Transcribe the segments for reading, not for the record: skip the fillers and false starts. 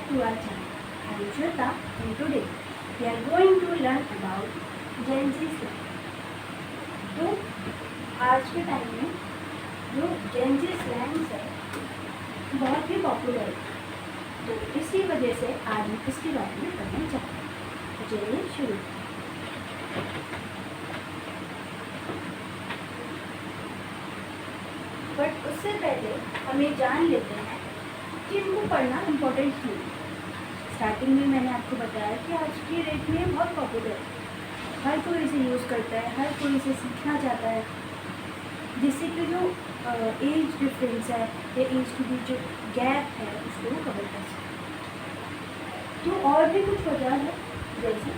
to our channel. I am Shweta and today we are going to learn about Gen Z slang. तो आज के time में जो Gen Z slangs है बहुत ही पॉपुलर है, तो इसी वजह से आज हम इसके बारे में पढ़ना चाहते हैं। तो चलिए शुरू। बट उससे पहले हम ये जान लेते हैं कि इनको पढ़ना इम्पोर्टेंट क्यों है। स्टार्टिंग में मैंने आपको बताया कि आज की डेट में बहुत पॉपुलर है, हर कोई इसे यूज़ करता है, हर कोई इसे सीखना चाहता है, जिससे कि जो एज डिफरेंस है या एज के बीच जो गैप है उसको वो कवर कर सकते। तो और भी कुछ वजह है, जैसे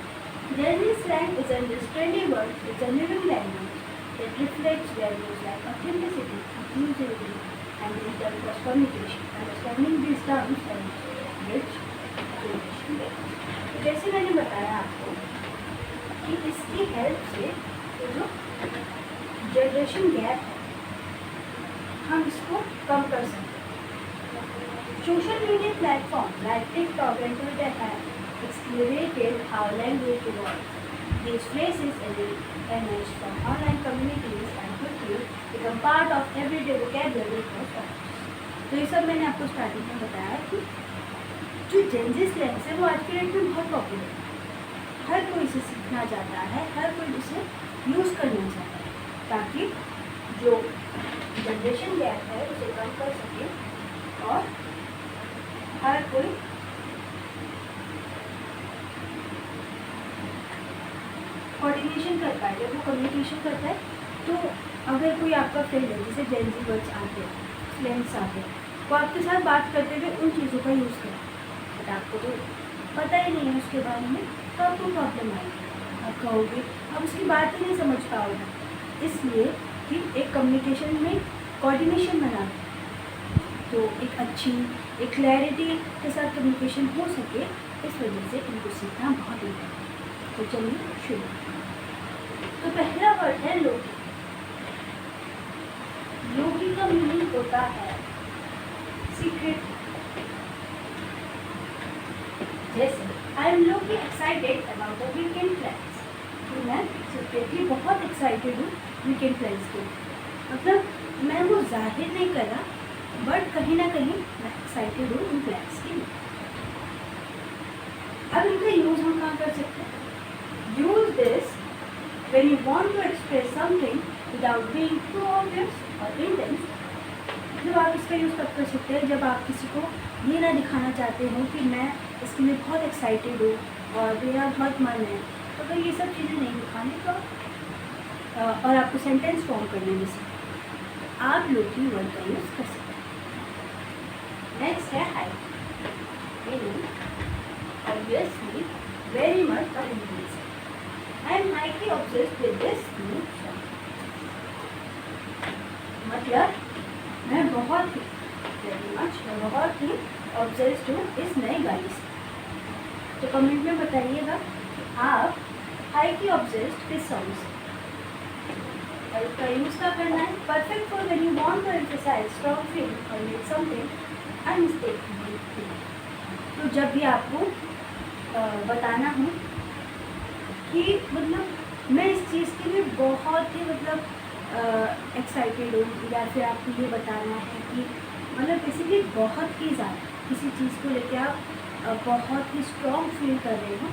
Gen Z slang is a trendy word, it's a living language that reflects values like authenticity, inclusivity, and intercultural communication. Understanding these terms and rich generation. जैसे मैंने बताया आपको कि इसकी हेल्प से जो जनरेशन गैप है हम इसको कम कर सकते हैं। Social media platform like TikTok and Twitter have accelerated how language evolves. These phrases emerge from online communities and quickly become part of everyday vocabulary for some. तो ये सब मैंने आपको स्टार्टिंग में बताया कि जो Gen Z slang है वो आज के डेट में बहुत पॉपुलर है, हर कोई इसे सीखना चाहता है, हर कोई इसे यूज़ करना चाहता है, ताकि जो जनरेशन गैप है उसे कम कर सके और हर कोई कोऑर्डिनेशन कर पाए। जब वो कम्युनिकेशन करता है तो अगर कोई आपका फ्रेंड है जिसे Gen Z वर्ड्स आते हैं, स्लैंग्स आते हैं, वो आपके साथ बात करते हुए उन चीज़ों का यूज़ करें, बट आपको तो पता ही नहीं है उसके बारे में, तो आपको प्रॉब्लम आएगी। आप कहोगे, आप उसकी बात ही नहीं समझ पाओगे, इसलिए कि एक कम्युनिकेशन में कोऑर्डिनेशन बना तो एक अच्छी एक क्लैरिटी के साथ कम्युनिकेशन हो सके, इस वजह से इनको सीखना बहुत इम्पोर्टेंट है। तो चलिए शुरू। तो पहला वर्ड है लोकी। लोकी का मीनिंग होता है सीक्रेट। जैसे I am Loki excited about the weekend plans, तो मैं सीक्रेटली बहुत एक्साइटेड हूँ वीकेंड प्लान्स के, मतलब मैं वो जाहिर नहीं कर रहा, बट कहीं ना कहीं मैं एक्साइटेड हूँ उन प्लान्स के लिए। अब इनका यूज़ हम कहाँ कर सकते हैं? Use this when you want to express something without being too obvious or intense. जब आप इसका यूज़ कब कर सकते हैं? जब आप किसी को ये ना दिखाना चाहते हो कि मैं इसके लिए बहुत एक्साइटेड हूँ और मेरा बहुत मन है, तो अगर ये सब चीज़ें नहीं दिखाने तो और आपको सेंटेंस फॉर्म करने में से आप लोकी वर्ड का यूज़ कर सकते हैं। नेक्स्ट है हाई, ऑब्वियसली वेरी मच और English. I am highly obsessed with this new show. मतलब मैं बहुत ही obsessed हूँ इस नए गाड़ी से। तो कमेंट में बताइएगा कि आप highly obsessed किस सॉन्ग से, और इसका यूज़ क्या करना है? Perfect for when you want to emphasize strong feeling or make something unmistakably clear. तो जब भी आपको बताना हो कि मतलब मैं इस चीज़ के लिए बहुत ही एक्साइटेड हूँ, या फिर आपको ये बताना है कि मतलब बेसिकली बहुत ही ज़्यादा किसी चीज़ को लेकर आप बहुत ही स्ट्रॉन्ग फील कर रहे हो।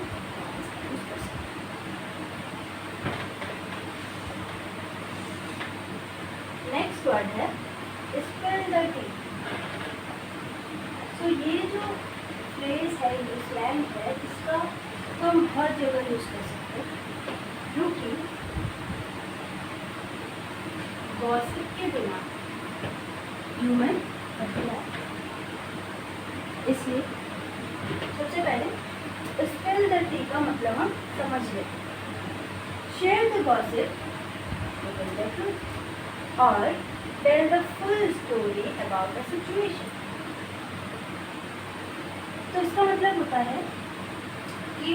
नेक्स्ट वर्ड है स्पिल द टी। तो ये जो फ्रेज है, ये स्लैंग है, इसका तो हम हर जगह यूज़ कर सकते हैं, क्योंकि गॉसिप के बिना ह्यूमन अधूरा है। इसलिए सबसे पहले स्पिल द टी का मतलब हम समझ लेते हैं। शेयर द गॉसिप और tell the full story about the situation. तो इसका मतलब होता है कि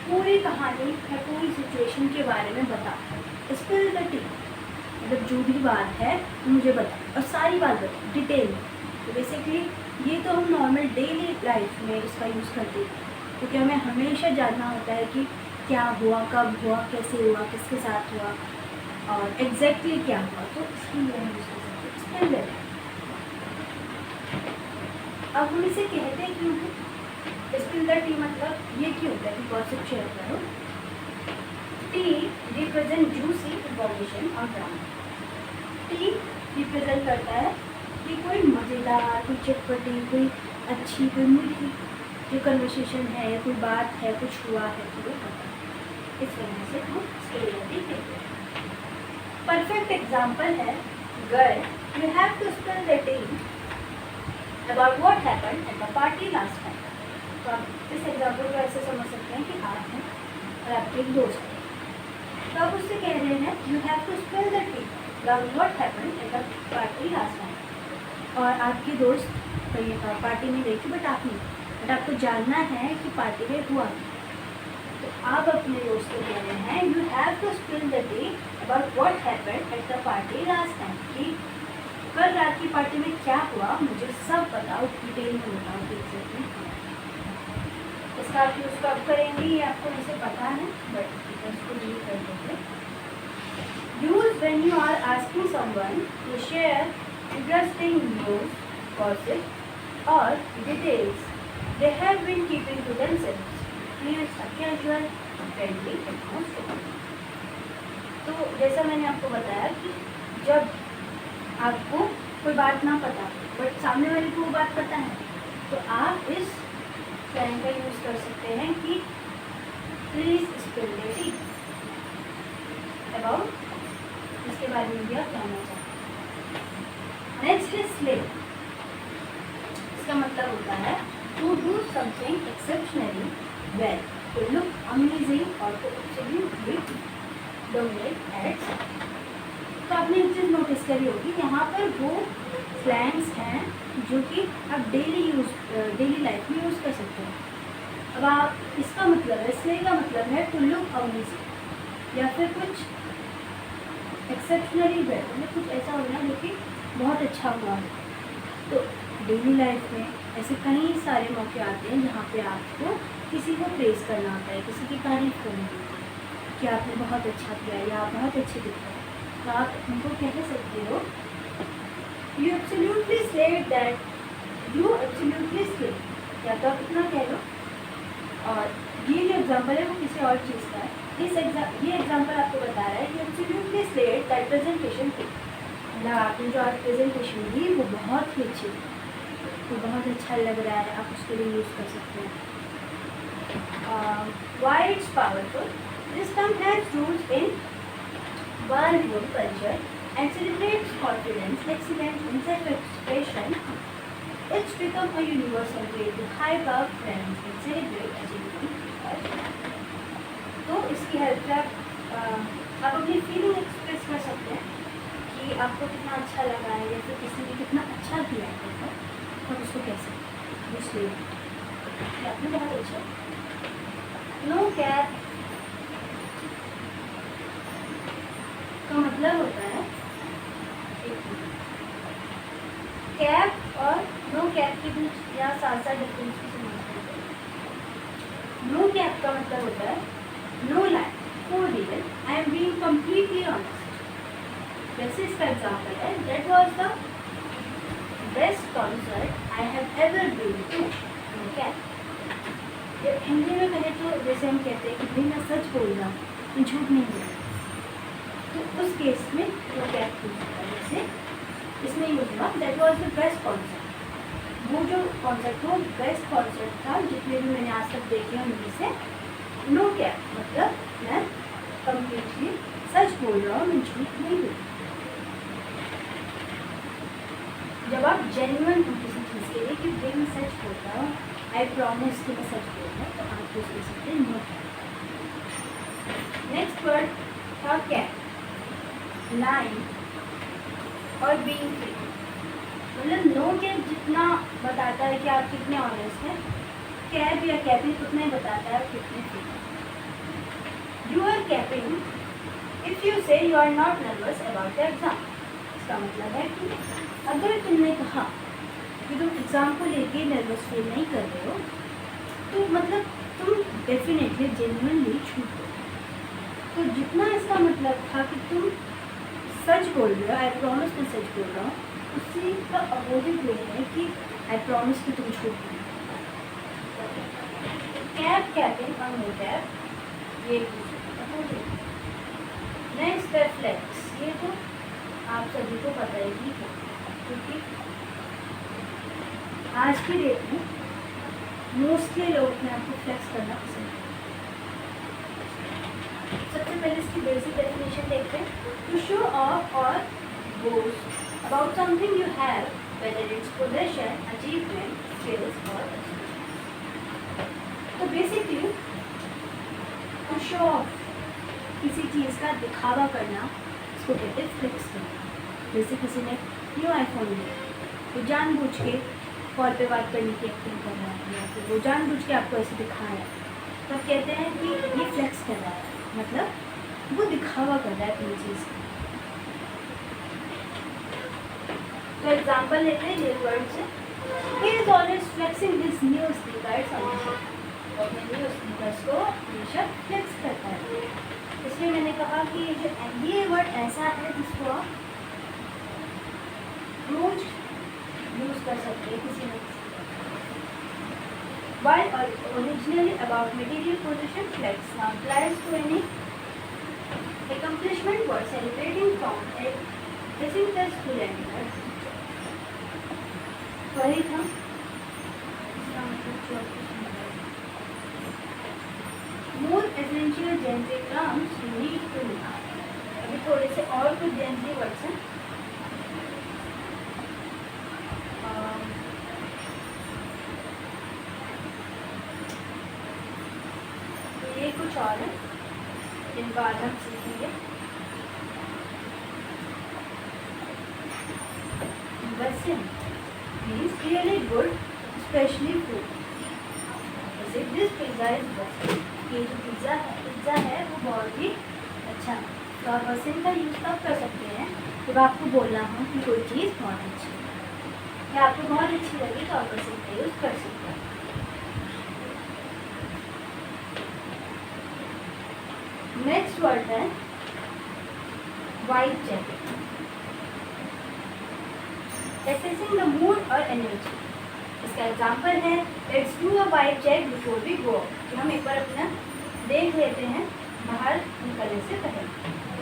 पूरी कहानी या पूरी सिचुएशन के बारे में बता, स्पिल द टी, मतलब जो भी बात है मुझे बता, और सारी बात बता डिटेल में। तो बेसिकली ये तो हम नॉर्मल मैं डेली लाइफ में इसका यूज़ करती हूँ, क्योंकि हमें हमेशा जानना होता है कि क्या हुआ, कब हुआ, कैसे हुआ, किसके साथ हुआ और एग्जैक्टली क्या हुआ, तो इसके लिए हम यूज़ कर सकते हैं स्पेल द टी। अब हम इसे कहते हैं क्यों है स्पिल द टी, मतलब ये क्यों होता है कि गॉसिप शेयर करो। टी रिप्रेजेंट जूसी इन्फॉर्मेशन और ड्रामा। टी रिप्रेजेंट करता है कि कोई मज़ेदार, कोई चटपटी, कोई अच्छी, कोई मीठी जो कन्वर्सेशन है या कोई बात है, कुछ हुआ है तो वो पता है। इस वजह से हम स्पिल द टी कहते हैं। परफेक्ट एग्जाम्पल है girl you have to spill the tea about what happened at the party last time. तो आप इस एग्जाम्पल को ऐसे समझ सकते हैं कि आप हैं और आपके एक दोस्त हैं, तो आप उससे कह रहे हैं you have to spill the tea about what happened at the party last time. और आपकी दोस्त कहीं पार्टी में गई थी बट आपको जानना है कि पार्टी में हुआ, तो आप अपने दोस्त को कह रहे हैं you have to spill the tea about what happened at the party last time, कि कल रात की पार्टी में क्या हुआ मुझे सब बताओ, डिटेल में बताओ कि एग्जैक्टली इसका आप यूज़ कब करेंगे ये आपको वैसे पता है, बट इसको नहीं कर देंगे। Use when you are asking someone to share interesting news, gossip और details they have been keeping to themselves in a casual friendly atmosphere. तो जैसा मैंने आपको बताया कि जब आपको कोई बात ना पता बट सामने वाले को वो बात पता है, तो आप इस फ्रेंड का यूज़ कर सकते हैं कि please spill the tea about, इसके बारे में भी आप जानना चाहते हैं। Next is slay. इसका मतलब होता है to do something exceptionally well, to look amazing और टू एब्सोल्युटली डोमिनेट एट। तो आपने एक चीज़ नोटिस करी होगी, यहाँ पर वो स्लैंग्स हैं जो कि आप डेली लाइफ में यूज़ कर सकते हैं। अब आप इसका मतलब है, स्ले का मतलब है टू लुक अमेजिंग या फिर कुछ एक्सेप्शनली वेल, मतलब कुछ ऐसा होना जो कि बहुत अच्छा हुआ है। तो डेली लाइफ में ऐसे कई सारे मौके आते हैं जहाँ पे आपको किसी को प्रेज़ करना होता है, किसी की तारीफ़ करनी होती है कि आपने बहुत अच्छा किया या आप बहुत अच्छे दिख रहे हैं, तो आप उनको कह सकते हो you absolutely slayed that, you absolutely slayed, या तो आप इतना कह लो। और ये जो एग्जाम्पल है वो किसी और चीज़ का है। ये एग्जाम्पल आपको बता रहा है you absolutely slayed that presentation थी, मतलब आपने जो आज प्रेजेंटेशन दी वो बहुत ही अच्छी थी, तो बहुत अच्छा लग रहा है, आप उसके लिए यूज़ कर सकते हैं। Why it's powerful, this term has roots in Bollywood culture and celebrates confidence, excellence and self-expression. It's become a universal way to hype up friends and celebrate achievement. तो इसकी हेल्प से आप अपनी फीलिंग एक्सप्रेस कर सकते हैं कि आपको कितना अच्छा लगा है या फिर किसी ने कितना अच्छा किया है, तो आप उसको कह सकते हैं इसलिए आपने बहुत अच्छा। नो कैप का मतलब होता है कैप और नो कैप के बीच या साथ साथ डिफरेंस की समझते हैं। नो कैप का मतलब होता है no line, for real, I am being completely honest. वैसे इसका एग्जाम्पल है that was the best concert I have ever been to. No cap. जब हिंदी में कहें तो जैसे हम कहते हैं कि भाई मैं सच बोल रहा हूँ, मैं झूठ नहीं बोल रहा, तो उस केस में वो कैप यूज होता है। जैसे इसमें यूज हुआ that was the best concert, वो जो कॉन्सर्ट वो बेस्ट कॉन्सर्ट था जितने भी मैंने आज तक देखे हैं उनमें से। नो कैप मतलब मैं कम्प्लीटली सच बोल रहा हूँ, मैं झूठ नहीं बोल। जब आप जेन्युइन हो किसी चीज़ के लिए कि भाई मैं सच बोल रहा हूँ, आई प्रॉमिस कि मैं सच बोल रहा हूँ, तो आप यूज कर सकते हैं नो कैप। नेक्स्ट वर्ड था कैप, लाइन और बीइंग फ्री। मतलब नो कैप जितना बताता है कि आप कितने ऑनेस्ट हैं, कैप या कैपिंग उतना ही बताता है आप कितने फ्री हैं। You are capping if you say you are not nervous about the exam. इसका मतलब है कि अगर तुमने कहा कि तुम एग्ज़ाम को लेके नर्वस फील नहीं कर रहे हो, तो मतलब तुम डेफिनेटली जेन्युइनली झूठ बोल रहे हो। तो जितना इसका मतलब था कि तुम सच बोल रहे हो, आई प्रॉमिस मैं सच बोल रहा हूँ, उसी का अपोजिट वे है कि आई प्रॉमिस कि तुम झूठ बोल रहे हो। कैब कैबिन और नो कैब ये नेक्स्ट है फ्लेक्स। ये तो आप सभी को पता ही है, क्योंकि आज की डेट में मोस्टली लोग अपने आप को फ्लेक्स करना पसंद करते हैं। सबसे पहले इसकी बेसिक डेफिनेशन देखते हैं। टू शो ऑफ और boast about something you have, whether it's possession, achievement, skills और तो बेसिकली टू शो ऑफ किसी चीज़ का दिखावा करना, इसको कहते हैं फ्लेक्स करना। जैसे किसी ने न्यू आईफोन लिया तो जानबूझ के कॉल पे बात करने की एक्टिंग कर रहा है, या फिर वो जानबूझ के आपको ऐसे दिखा रहा है, तो आप कहते हैं कि ये फ्लेक्स कर रहा है, मतलब वो दिखावा कर रहा है अपनी चीज़ का। तो एग्जाम्पल लेते हैं ये वर्ड से। He is always flexing this new speakers on और अपने न्यू स्पीकर्स को हमेशा फ्लेक्स करता है। इसलिए मैंने कहा कि ये जो ये वर्ड ऐसा है जिसको आप रोज यूज कर सकते हैं किसी न किसी। While originally about material possession, flex now applies to any accomplishment worth celebrating from a disinterested student. वही था इसका मतलब more essential Gen Z terms you need to know. अभी थोड़े से और कुछ Gen Z words हैं। ये कुछ और है जिनका आज हम सीखेंगे। Bussin means really good, especially food. जैसे this pizza is bussin. ये जो पिज़्ज़ा है वो बहुत ही अच्छा है। तो आप बसिन का यूज़ तब कर सकते हैं जब आपको बोलना हो कि कोई चीज़ बहुत अच्छी है या आपको बहुत अच्छी लगी, तो आप बसिन का यूज़ कर सकते हैं। नेक्स्ट वर्ड है vibe checking. Assessing the mood और एनर्जी। इसका एग्जाम्पल है let's do a vibe check before we go. हम एक बार अपना देख लेते हैं बाहर निकलने से पहले।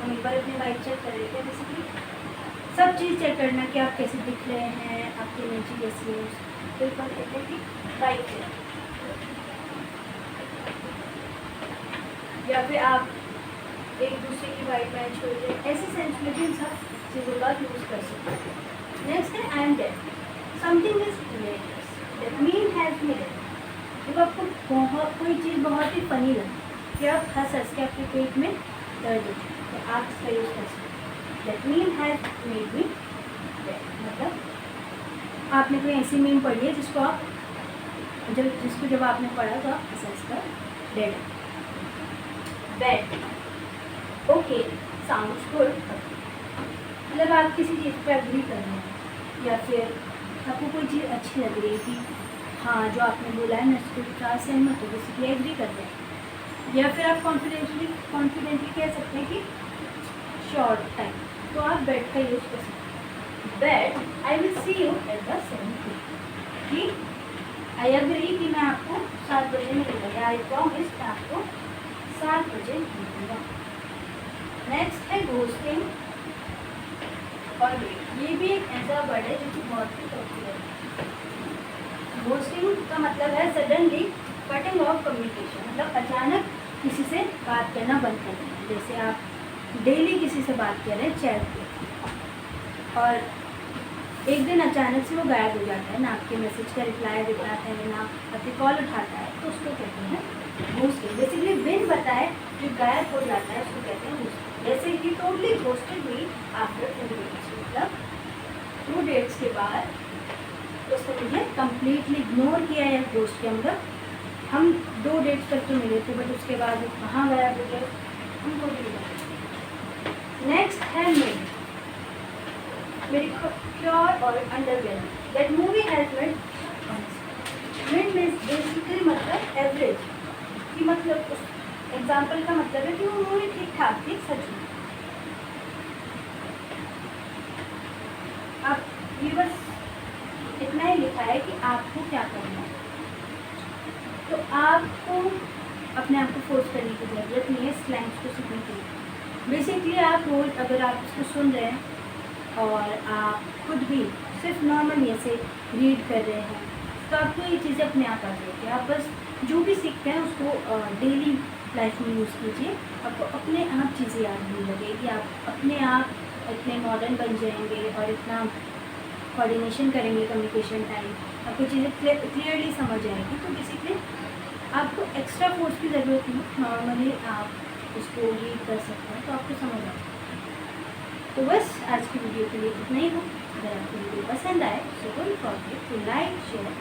हम एक बार अपनी वाइब चेक कर लेते हैं, बेसिकली सब चीज़ चेक करना कि आप कैसे दिख रहे हैं, आपकी एनर्जी कैसी है, तो एक बार कहते हैं कि वाइब चेक। या फिर आप एक दूसरे की वाइब मैच हो जाए, ऐसे सेंस में भी इन सब चीज़ों का यूज़ कर सकते हैं। नेक्स्ट है I am dead. Something is hilarious, that mean has made. जब आपको बहुत कोई चीज़ बहुत ही फनी लगे कि आप हंस के आपके पेट में दर्द हो, तो आप इसका यूज़ कर सकते हैं। That mean has made me dead, मतलब आपने कोई ऐसी मीम पढ़ी है जिसको जब आपने पढ़ा तो आप हंस कर dead. Bad, okay sounds good, मतलब आप किसी चीज़ पर एग्री कर रहे हैं या फिर आपको कोई चीज़ अच्छी लग रही है कि हाँ जो आपने बोला है मैं उसको थोड़ा सहमत हूँ, बेसिकली एग्री कर रहे हैं। या फिर आप कॉन्फिडेंटली कह सकते हैं कि शॉर्ट टाइम, तो आप बेड का यूज़ कर सकते हैं। Bed, I will see you at the 7 कि आई एग्री कि मैं आपको 7 बजे मिलूँगा, या आई प्रॉमिस मैं आपको 7 बजे मिलूँगा। नेक्स्ट है घोस्टिंग और ये भी एक ऐसा वर्ड है जो कि बहुत ही पॉपुलर है। घोस्टिंग का मतलब है सडनली कटिंग ऑफ कम्युनिकेशन, मतलब अचानक किसी से बात करना बंद कर देना। जैसे आप डेली किसी से बात कर रहे हैं चैट पे और एक दिन अचानक से वो गायब हो जाता है, ना आपके मैसेज का रिप्लाई देता है, ना आपकी कॉल उठाता है, तो उसको कहते हैं घोस्टिंग। बेसिकली बिन बताए जो गायब हो जाता है उसको कहते हैं घोस्टिंग। जैसे कि totally ghosted me after 2 days, मतलब 2 days के बाद उसने मुझे कम्प्लीटली इग्नोर किया है। घोस्ट के अंदर हम 2 days तक तो मिले थे, बट उसके बाद कहाँ गायब हो गए हमको भी नहीं। नेक्स्ट है मेरी क्योर और underwear, that movie has mid means basically मतलब एवरेज, कि मतलब उस एग्जाम्पल का मतलब है कि वो मूवी ठीक ठाक थी सच में। आप ये बस इतना ही लिखा है कि आपको क्या करना है, तो आपको अपने आप को फोर्स करने की ज़रूरत नहीं है स्लैंग्स को सीखने के लिए। बेसिकली आप रोज अगर आप इसको सुन रहे हैं और आप खुद भी सिर्फ नॉर्मली ऐसे रीड कर रहे हैं तो आपको ये चीज़ें अपने आप आ जाएगी। आप बस जो भी सीखते हैं उसको डेली लाइफ में यूज़ कीजिए, आपको अपने आप चीज़ें याद नहीं लगेगी, आप अपने आप इतने मॉडर्न बन जाएंगे और इतना कोऑर्डिनेशन करेंगे कम्युनिकेशन टाइम, आपको चीज़ें क्लियरली समझ आएगी। तो बेसिकली आपको एक्स्ट्रा फोर्स की ज़रूरत नहीं, नॉर्मली आप उसको रीड कर सकते हैं तो आपको समझ आएगा। तो बस आज की वीडियो के लिए इतना ही हो। अगर आपको वीडियो पसंद आए तो don't forget to like share